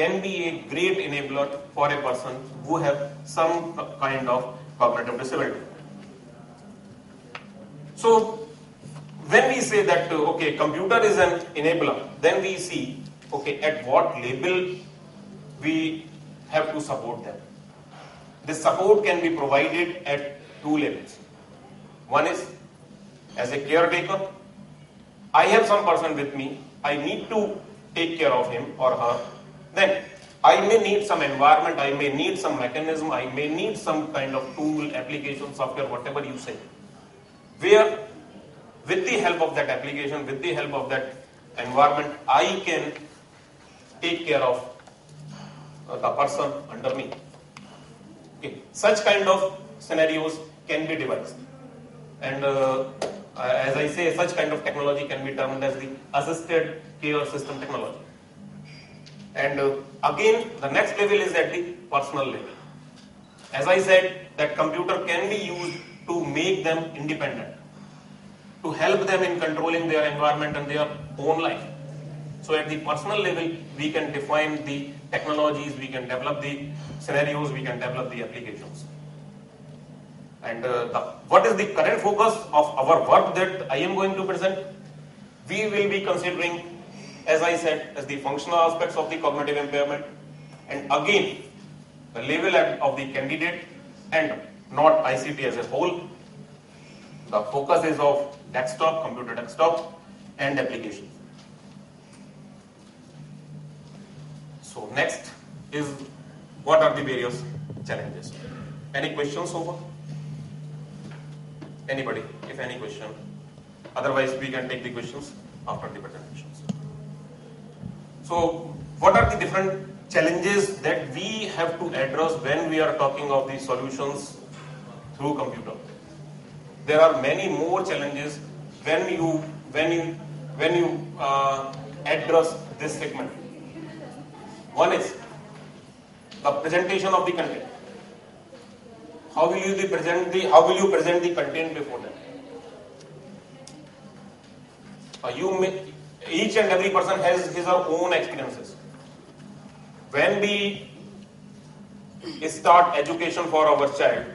can be a great enabler for a person who have some kind of cognitive disability. So when we say that okay, computer is an enabler, then we see okay, at what level we have to support them. This support can be provided at two levels. One is as a caretaker. I have some person with me, I need to take care of him or her. Then I may need some environment, I may need some mechanism, I may need some kind of tool, application, software, whatever you say, where with the help of that application, with the help of that environment, I can take care of the person under me. Okay. Such kind of scenarios can be devised. And as I say, such kind of technology can be termed as the assisted care system technology. And again, the next level is at the personal level. As I said, that computer can be used to make them independent, to help them in controlling their environment and their own life. So at the personal level, we can define the technologies, we can develop the scenarios, we can develop the applications. And what is the current focus of our work that I am going to present? We will be considering, as I said, as the functional aspects of the cognitive impairment, and again, the level of the candidate and not ICT as a whole. The focus is of desktop, computer desktop, and applications. So next is what are the various challenges? Any questions so far? Anybody, if any question? Otherwise, we can take the questions after the presentations. So, what are the different challenges that we have to address when we are talking of the solutions through computer? There are many more challenges when you address this segment. One is the presentation of the content. How will you present the content before them? Each and every person has his or her own experiences. When we start education for our child,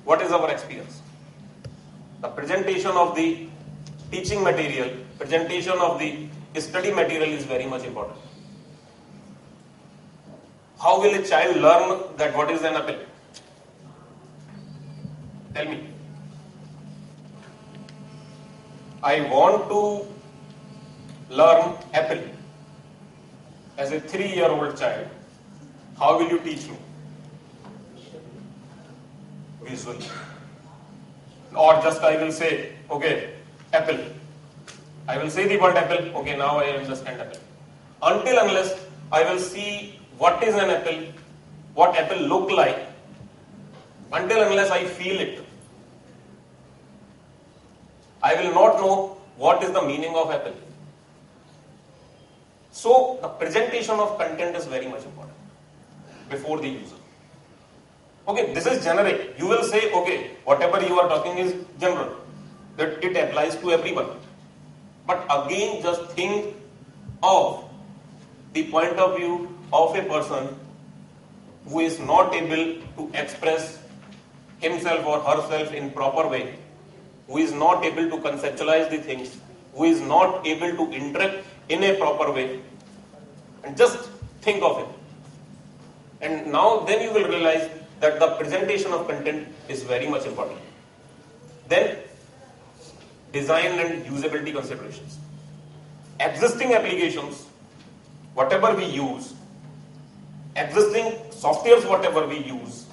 what is our experience? The presentation of the teaching material, presentation of the study material is very much important. How will a child learn that what is an apple? Tell me. I want to learn apple as a 3-year-old child. How will you teach me? Visually. Or just I will say, okay, apple. I will say the word apple, okay, now I understand apple. Until unless I will see what is an apple, what apple look like, until unless I feel it, I will not know what is the meaning of apple. So the presentation of content is very much important before the user. Okay, this is generic. You will say, okay, whatever you are talking is general, that it applies to everyone. But again, just think of the point of view of a person who is not able to express himself or herself in proper way, who is not able to conceptualize the things, who is not able to interact in a proper way. And just think of it. And now then you will realize that the presentation of content is very much important. Then, design and usability considerations. Existing applications, whatever we use, existing softwares, whatever we use,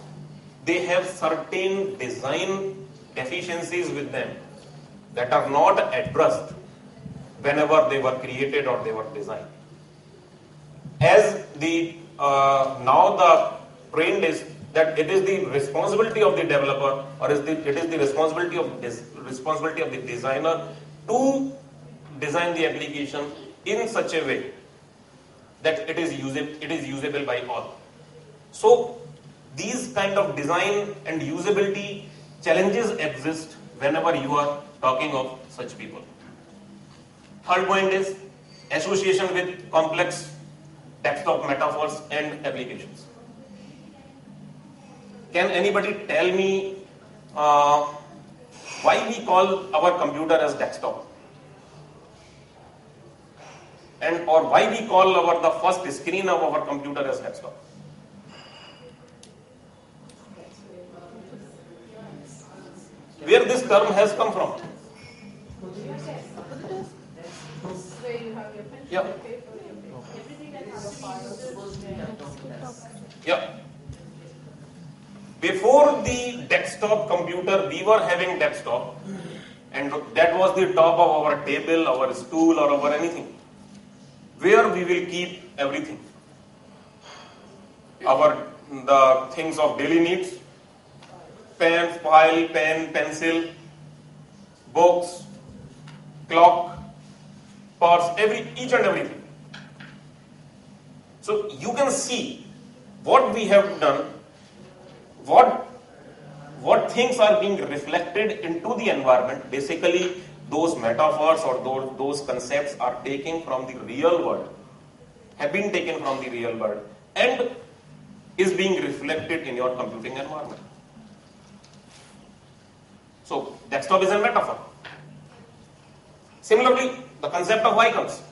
they have certain design deficiencies with them that are not addressed whenever they were created or they were designed. As now the trend is that it is the responsibility of the developer or it is the responsibility of the designer to design the application in such a way that it is usable by all. So these kind of design and usability challenges exist whenever you are talking of such people. Third point is association with complex desktop metaphors and applications. Can anybody tell me why we call our computer as desktop? And or why we call the first screen of our computer as desktop? Where this term has come from? Yeah. Yeah. Before the desktop computer, we were having desktop, and that was the top of our table, our stool, or our anything, where we will keep everything. The things of daily needs, pen, file, pen, pencil, books, clock, purse, each and everything. So you can see what we have done, what things are being reflected into the environment. Basically, those metaphors or those concepts are taken from the real world, have been taken from the real world, and is being reflected in your computing environment. So, desktop is a metaphor. Similarly, the concept of icons.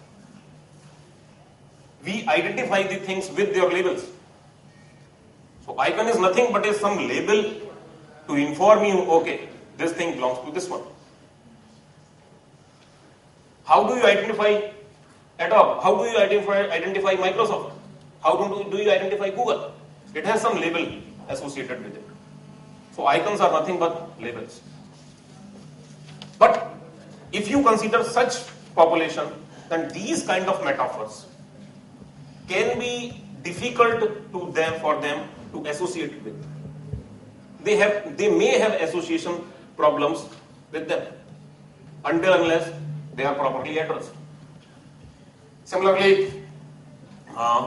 We identify the things with their labels. So, icon is nothing but is some label to inform you, okay, this thing belongs to this one. How do you identify Adobe? How do you identify Microsoft? How do you identify Google? It has some label associated with it. So icons are nothing but labels. But if you consider such population, then these kind of metaphors can be difficult for them to associate with. They may have association problems with them unless they are properly addressed. Similarly,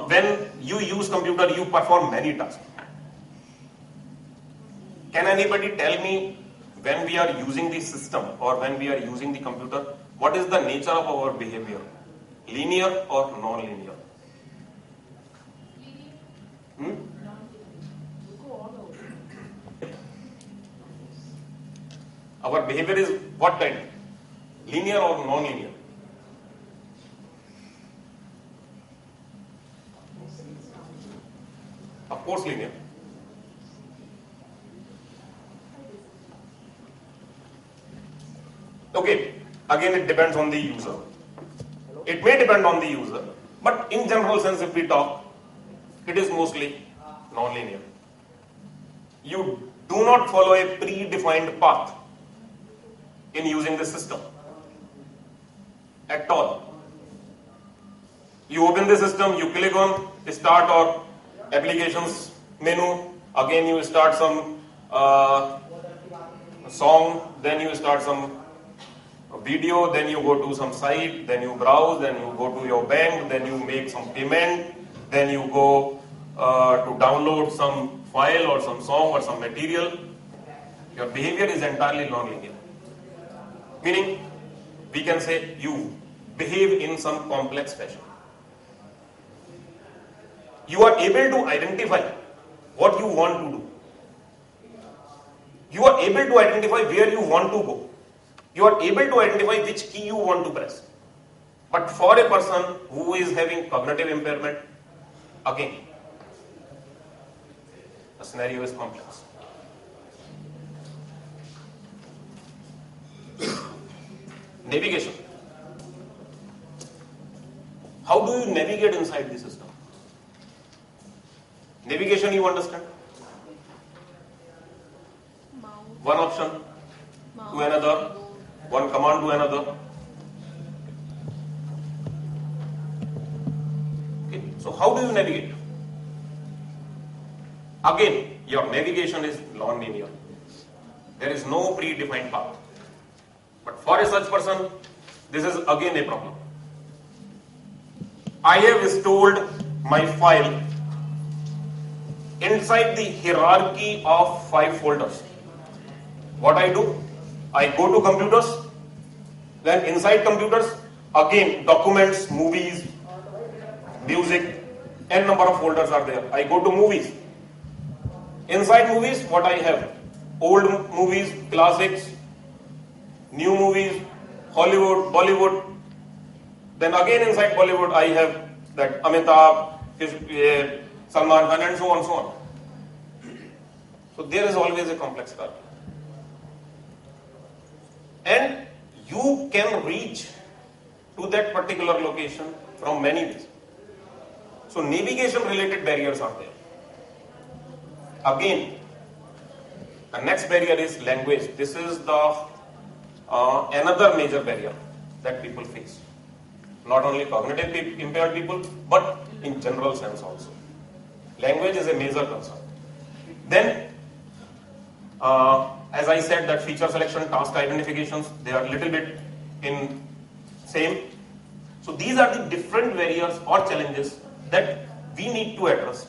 when you use computer, you perform many tasks. Can anybody tell me, when we are using the system or when we are using the computer, what is the nature of our behavior? Linear or non-linear? Our behavior is what kind? Linear or non-linear? Of course, linear. Okay, again it depends on the user. It may depend on the user, but in general sense, if we talk, it is mostly non-linear. You do not follow a predefined path in using the system at all. You open the system, you click on start or applications menu, again you start some song, then you start some video, then you go to some site, then you browse, then you go to your bank, then you make some payment, then you go to download some file or some song or some material. Your behavior is entirely non-linear. Meaning, we can say you behave in some complex fashion. You are able to identify what you want to do. You are able to identify where you want to go. You are able to identify which key you want to press. But for a person who is having cognitive impairment, again, the scenario is complex. Navigation. How do you navigate inside the system? Navigation, you understand? One option to another, one command to another. Okay. So how do you navigate? Again, your navigation is non-linear. There is no predefined path. But for a such person, this is again a problem. I have stored my file inside the hierarchy of 5 folders. What I do? I go to computers, then inside computers, again documents, movies, music, N number of folders are there. I go to movies. Inside movies, what I have? Old movies, classics, new movies, Hollywood, Bollywood. Then again inside Bollywood, I have that Amitabh, Salman Khan, and so on, so on. So there is always a complex car. And you can reach to that particular location from many ways. So navigation related barriers are there. Again, the next barrier is language. This is the another major barrier that people face. Not only cognitive impaired people, but in general sense also. Language is a major concern. Then, as I said, that feature selection, task identifications, they are a little bit in same. So these are the different barriers or challenges that we need to address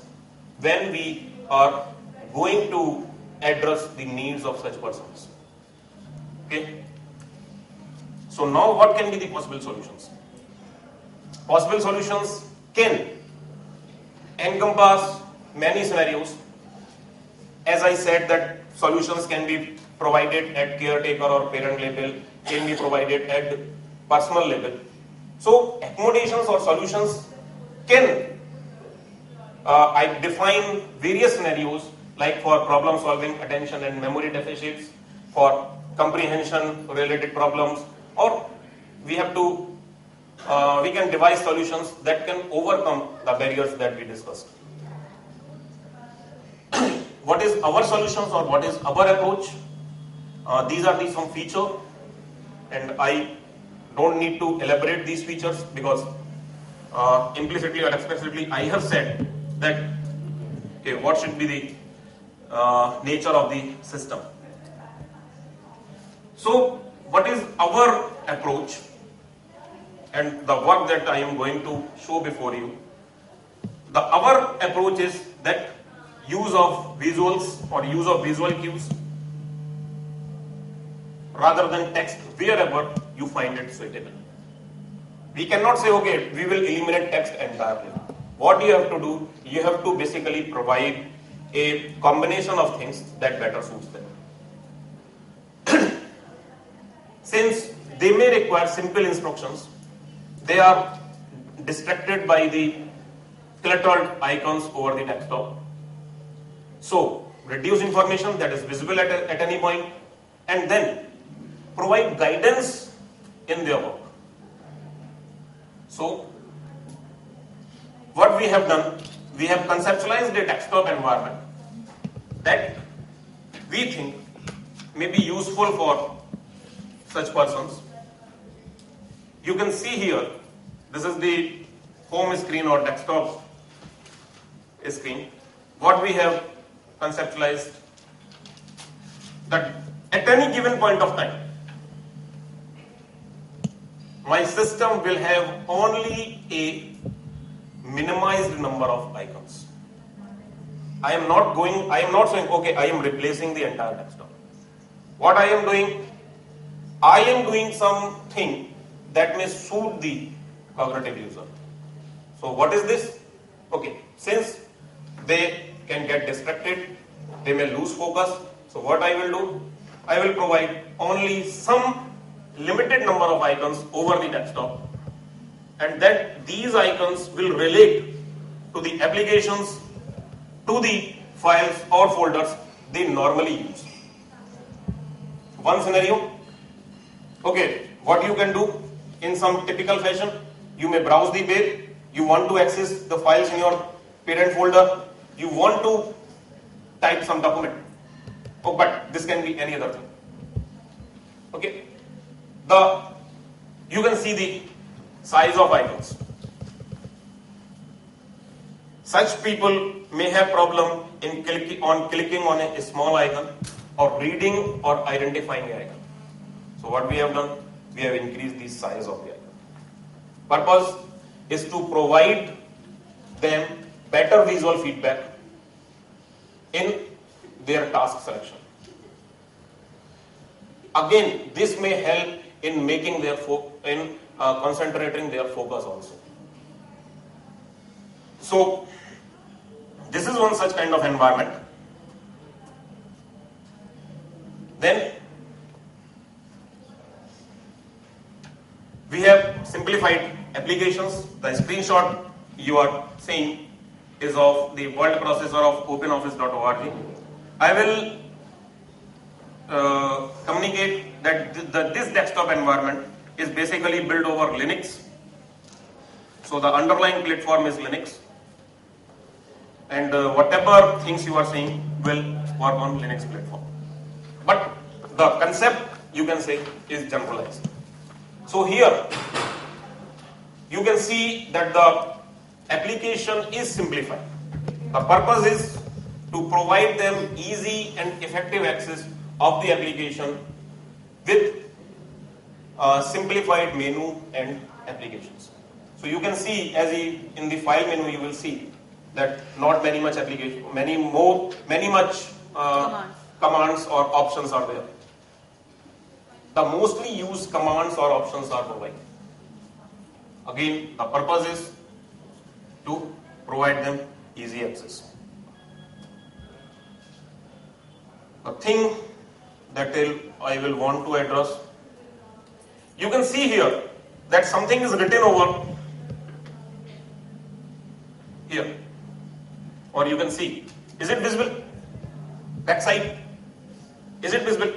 when we are going to address the needs of such persons. Okay. So now what can be the possible solutions? Possible solutions can encompass many scenarios. As I said, that solutions can be provided at caretaker or parent level, can be provided at personal level. So accommodations or solutions can, I define various scenarios like for problem solving, attention and memory deficits, for comprehension related problems, or we have to, we can devise solutions that can overcome the barriers that we discussed. What is our solutions or what is our approach? These are the some features, and I don't need to elaborate these features because implicitly or explicitly I have said that okay, what should be the nature of the system. So what is our approach and the work that I am going to show before you? Our approach is that use of visuals or use of visual cues rather than text wherever you find it suitable. We cannot say, okay, we will eliminate text entirely. What you have to do, you have to basically provide a combination of things that better suits them. Since they may require simple instructions, they are distracted by the cluttered icons over the desktop. So, reduce information that is visible at any point and then provide guidance in their work. So, what we have done, we have conceptualized a desktop environment that we think may be useful for such persons. You can see here, this is the home screen or desktop screen. What we have conceptualized, that at any given point of time, my system will have only a minimized number of icons. I am not saying, okay, I am replacing the entire desktop. What I am doing something that may suit the cognitive user. So what is this? Okay, since they can get distracted, they may lose focus. So what I will do? I will provide only some limited number of icons over the desktop, and that these icons will relate to the applications, to the files or folders they normally use. One scenario, okay, what you can do in some typical fashion, you may browse the page, you want to access the files in your parent folder, you want to type some document. Oh, but this can be any other thing. Okay, you can see the size of icons. Such people may have problem in clicking on a small icon or reading or identifying the icon. So what we have done, we have increased the size of the icon. Purpose is to provide them better visual feedback in their task selection. Again, this may help in making their concentrating their focus also. So this is one such kind of environment. Then we have simplified applications. The screenshot you are seeing is of the word processor of openoffice.org. I will communicate that this desktop environment is basically built over Linux. So the underlying platform is Linux, and whatever things you are seeing will work on Linux platform. But the concept, you can say, is generalized. So here you can see that the application is simplified. The purpose is to provide them easy and effective access of the application with simplified menu and applications. So you can see, as in the file menu, you will see that not many much application, many much commands or options are there. The mostly used commands or options are provided. Again, the purpose is to provide them easy access. The thing that I will want to address, you can see here that something is written over here, or you can see, is it visible? Backside, is it visible?